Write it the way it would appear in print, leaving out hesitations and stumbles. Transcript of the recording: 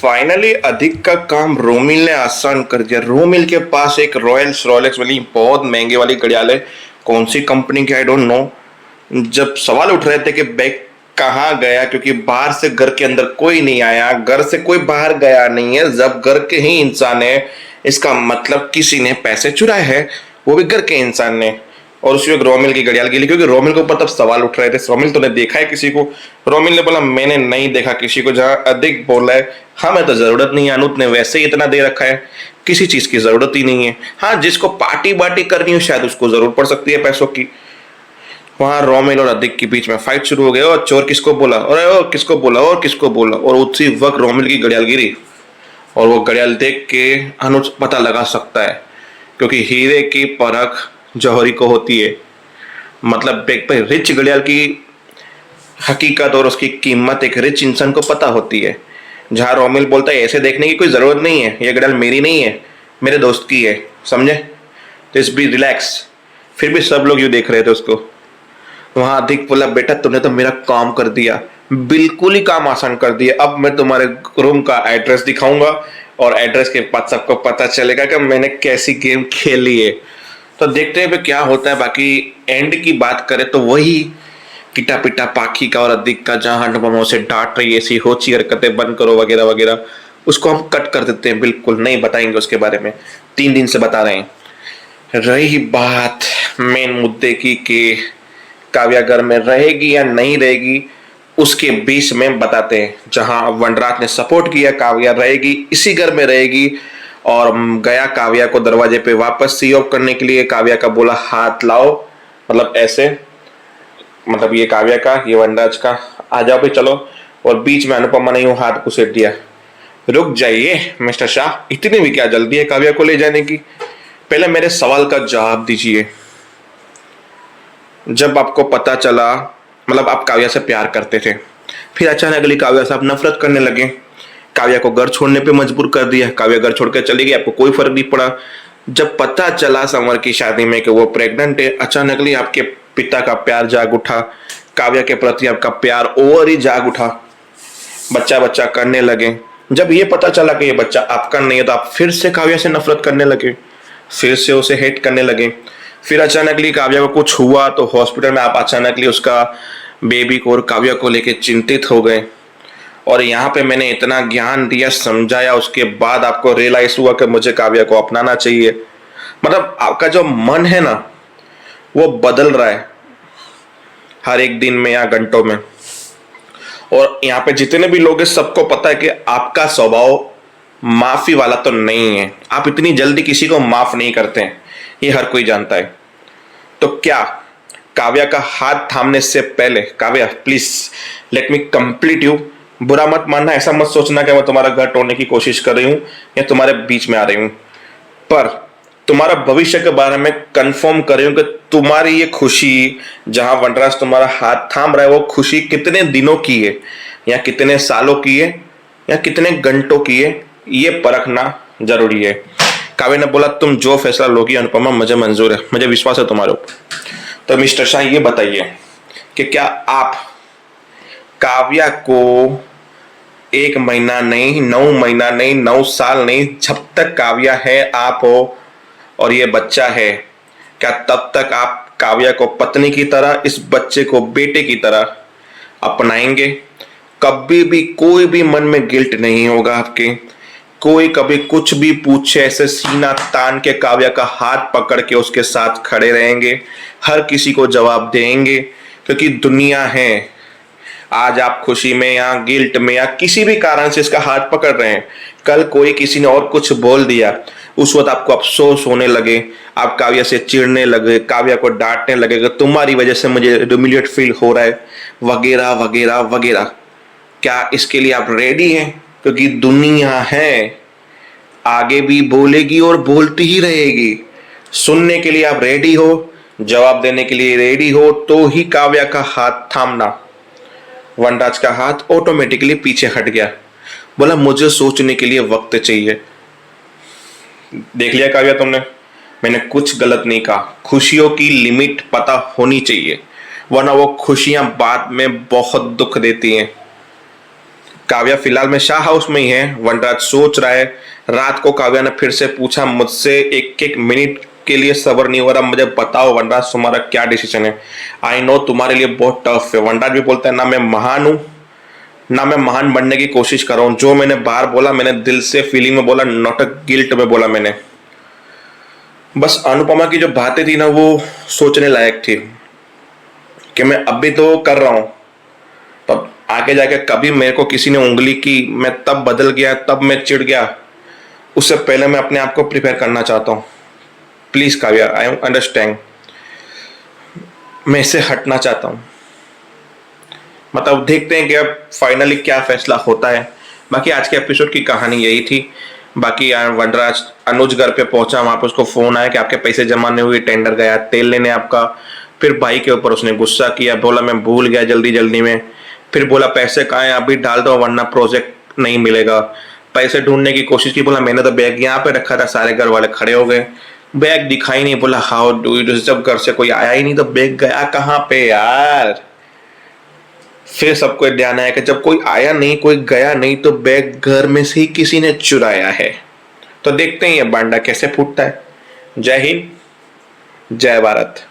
Finally अधिक का काम रोमिल ने आसान कर दिया। रोमिल के पास एक रॉयल्स रॉलेक्स वाली बहुत महंगे वाली घड़ियाल है। कौन सी कंपनी की आई डोंट नो। जब सवाल उठ रहे थे कि बैग कहाँ गया, क्योंकि बाहर से घर के अंदर कोई नहीं आया, घर से कोई बाहर गया नहीं है, जब घर के ही इंसान है इसका मतलब किसी ने पैसे चुराए हैं, वो भी घर के इंसान ने। और उसी वक्त रोमिल की घड़ियाल गिरी, क्योंकि रोमिल के ऊपर तब सवाल उठ रहे थे रोमिल तूने देखा है किसी को। रोमिल ने बोला मैंने नहीं देखा किसी को। जहां अधिक बोला है हमें तो जरूरत नहीं है, अनुत ने वैसे ही इतना दे रखा है, किसी चीज की जरूरत ही नहीं है। हाँ, जिसको पार्टी बार्टी करनी हो शायद उसको जरूरत पड़ सकती है पैसों की। वहां रोमिल और अधिक के बीच में फाइट शुरू हो गया। और चोर किसको बोला, और किसको बोला, और किसको बोला। और उसी वक्त रोमिल की घड़ियाल गिरी और वो घड़ियाल देख के अनुज पता लगा सकता है, क्योंकि हीरे की परख जौहरी को होती है। मतलब बैग पे रिच घड़ियाल की हकीकत और उसकी कीमत एक रिच इंसान को पता होती है। जहां रोमिल बोलता है ऐसे देखने की कोई जरूरत नहीं है, ये घड़ियाल मेरी नहीं है, मेरे दोस्त की है, समझे। तो इस बी रिलैक्स। फिर भी सब लोग यूं देख रहे थे उसको। वहां अधिक बोला बेटा तूने तो मेरा काम कर दिया, बिल्कुल ही काम आसान कर दिया। अब मैं तुम्हारे रूम का एड्रेस दिखाऊंगा और एड्रेस के बाद सबको पता चलेगा कि मैंने कैसी गेम खेली है। तो देखते हैं क्या होता है। बाकी एंड की बात करें तो वही किटा पिटा पाखी का और अधिक का, जहां अनुपमा से डांट रही है ऐसी होची हरकतें बंद करो वगैरह वगैरह, उसको हम कट कर देते हैं, बिल्कुल नहीं बताएंगे उसके बारे में। 3 दिन से बता रहे हैं। रही बात मेन मुद्दे की कि काव्या घर में रहेगी या नहीं रहेगी, उसके बीच में बताते हैं। जहां वनराज ने सपोर्ट किया काव्या रहेगी, इसी घर में रहेगी, और गया काव्या को दरवाजे पे वापस सी ऑफ करने के लिए। काव्या का बोला हाथ लाओ, मतलब ऐसे, मतलब ये काव्या का, ये वनराज का, आ जाओ भी चलो। और बीच में अनुपमा ने यूं हाथ घुसेट दिया। रुक जाइए मिस्टर शाह, इतनी भी क्या जल्दी है काव्या को ले जाने की, पहले मेरे सवाल का जवाब दीजिए। जब आपको पता चला, मतलब आप काव्या से प्यार करते थे, फिर अचानक अगली काव्या से आप नफरत करने लगे, काव्या को घर छोड़ने पे मजबूर कर दिया, काव्या घर छोड़कर चली गई, आपको कोई फर्क नहीं पड़ा। जब पता चला समर की शादी में कि वो प्रेग्नेंट है, अचानकली आपके पिता का प्यार जाग उठा, काव्या के प्रति आपका प्यार और ही जाग उठा, बच्चा बच्चा करने लगे। जब ये पता चला कि ये बच्चा आपका नहीं है, तो आप फिर से काव्या से नफरत करने लगे, फिर से उसे हेट करने लगे। फिर अचानकली काव्या को कुछ हुआ तो हॉस्पिटल में आप अचानकली उसका बेबी को और काव्या को लेके चिंतित हो गए। और यहाँ पे मैंने इतना ज्ञान दिया, समझाया, उसके बाद आपको रियलाइज हुआ कि मुझे काव्या को अपनाना चाहिए। मतलब आपका जो मन है ना, वो बदल रहा है हर एक दिन में या घंटों में। और यहाँ पे जितने भी लोग हैं सबको पता है कि आपका स्वभाव माफी वाला तो नहीं है, आप इतनी जल्दी किसी को माफ नहीं करते हैं, ये हर कोई जानता है। तो क्या काव्या का हाथ थामने से पहले, Kavya please let me complete you, बुरा मत मानना, ऐसा मत सोचना कि मैं तुम्हारा घर तोड़ने की कोशिश कर रही हूं या तुम्हारे बीच में आ रही हूं, पर तुम्हारा भविष्य के बारे में कंफर्म कर रही हूं कि तुम्हारी ये खुशी, जहां वनराज तुम्हारा हाथ थाम रहा है, वो खुशी कितने दिनों की है या कितने सालों की है या कितने घंटों की है, ये परखना जरूरी है। काव्या ने बोला तुम जो फैसला लोगी अनुपमा मुझे मंजूर है, मुझे विश्वास है तुम्हारे ऊपर। तो मिस्टर शाह ये बताइए कि क्या आप काव्या को 1 महीना नहीं, 9 महीना नहीं, 9 साल नहीं, जब तक काव्या है आप हो और ये बच्चा है, क्या तब तक आप काव्या को पत्नी की तरह, इस बच्चे को बेटे की तरह अपनाएंगे? कभी भी कोई भी मन में गिल्ट नहीं होगा आपके, कोई कभी कुछ भी पूछे ऐसे सीना तान के काव्या का हाथ पकड़ के उसके साथ खड़े रहेंगे, हर किसी को जवाब देंगे, क्योंकि दुनिया है। आज आप खुशी में या गिल्ट में या किसी भी कारण से इसका हाथ पकड़ रहे हैं, कल कोई किसी ने और कुछ बोल दिया, उस वक्त आपको अफसोस होने लगे, आप काव्या से चिढ़ने लगे, काव्या को डांटने लगे कि तुम्हारी वजह से मुझे ह्यूमिलिएट फील हो रहा है, वगैरह वगैरह वगैरह। क्या इसके लिए आप रेडी हैं? क्योंकि दुनिया है, आगे भी बोलेगी और बोलती ही रहेगी। सुनने के लिए आप रेडी हो, जवाब देने के लिए रेडी हो, तो ही काव्या का हाथ थामना। वनराज का हाथ ऑटोमेटिकली पीछे हट गया, बोला मुझे सोचने के लिए वक्त चाहिए। देख लिया काव्या तुमने, मैंने कुछ गलत नहीं कहा। खुशियों की लिमिट पता होनी चाहिए, वरना वो खुशियां बाद में बहुत दुख देती हैं। काव्या फिलहाल में शाह हाउस में ही है। वनराज सोच रहा है। रात को काव्या ने फिर से पूछा मुझसे, एक एक मिनट के लिए सब्र नहीं हो रहा, मुझे बताओ वनराज तुम्हारा क्या डिसीजन है। आई नो तुम्हारे लिए बहुत टफ है। वनराज भी बोलता है ना मैं महान हूं, ना मैं महान बनने की कोशिश कर रहा हूं। जो मैंने बाहर बोला मैंने दिल से फीलिंग में बोला, नॉट अ गिल्ट में बोला मैंने। बस अनुपमा की जो बातें थी ना वो सोचने लायक थी कि मैं अभी तो कर रहा हूं, तब आगे जाके कभी मेरे को किसी ने उंगली की, मैं तब बदल गया, तब मैं चिढ़ गया। उससे पहले मैं अपने आप को प्रिपेयर करना चाहता हूं। Please Kavya, I understand. मैं इससे हटना चाहता हूं। मतलब देखते हैं कि अब फाइनली क्या फैसला होता है। बाकी आज के एपिसोड की कहानी यही थी। बाकी वनराज अनुज घर पे पहुंचा, वहां पे उसको फोन आया कि आपके पैसे जमा नहीं हुए, टेंडर गया तेल लेने आपका। फिर भाई के ऊपर उसने गुस्सा किया, बोला मैं भूल गया जल्दी जल्दी में। फिर बोला पैसे कहाँ हैं, अभी डाल दो वरना प्रोजेक्ट नहीं मिलेगा। पैसे ढूंढने की कोशिश की, बोला मैंने तो बैग यहाँ पे रखा था। सारे घर वाले खड़े हो गए, बैग दिखाई नहीं। बोला हाउ डू यू, जब घर से कोई आया ही नहीं तो बैग गया कहाँ पे यार। फिर सबको ध्यान आया कि जब कोई आया नहीं, कोई गया नहीं, तो बैग घर में से ही किसी ने चुराया है। तो देखते हैं ये बांडा कैसे फूटता है। जय हिंद, जय भारत।